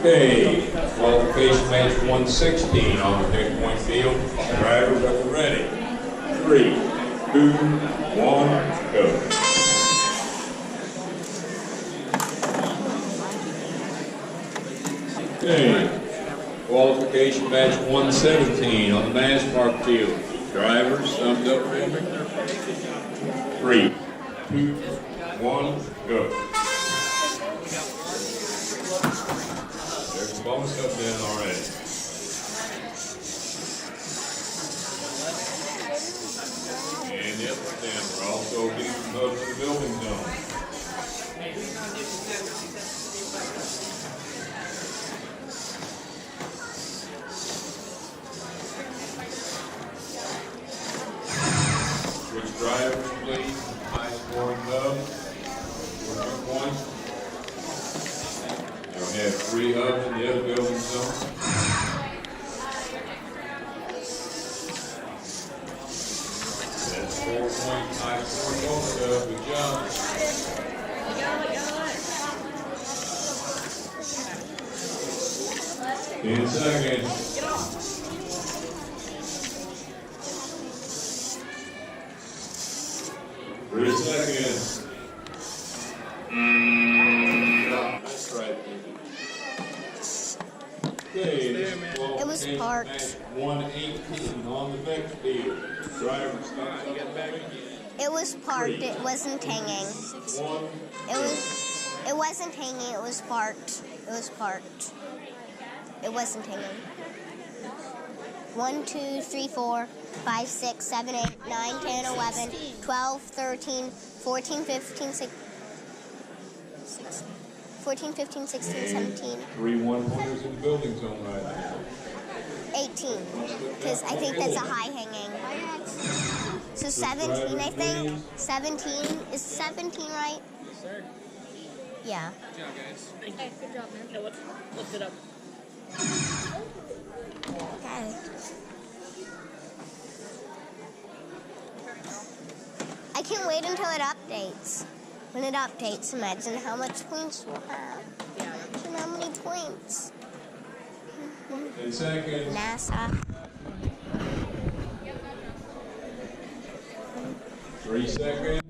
Okay, qualification match 116 on the pick-point field. Drivers are ready. 3, 2, 1, go. Okay, qualification match 117 on the NASCAR field. Drivers, thumbs up for me. 3, 2, 1, go. There's a bonus up in already. And yep, then we're also getting promoted to the building zone. Switch drivers, please. High scoring hub. 4 points. You'll have 3 hubs in the other building zone. That's 4 points, high scoring bonus hub. Good job. 10 seconds. 3 seconds. That's right. Okay, It was parked. 118 on the next field. Driver stops up. It was parked. It wasn't hanging. 1. It wasn't hanging. It was parked. It was parked. It wasn't hanging. 1, 2, 3, 4, 5, 6, 7, 8, 9, 10, 11, 12, 13, 14, 15, 16, 14, 15, 16, 17. 3 1-pointers in the building zone right now. 18. Because I think that's a high hanging. So 17, I think. 17. Is 17 right? Yes, sir. Yeah. Good job, guys. Thank you. Good job, man. Yeah, lift it up. Okay. I can't wait until it updates. When it updates, imagine how much points we'll have. Imagine how many points. 10 seconds. NASA. 3 seconds.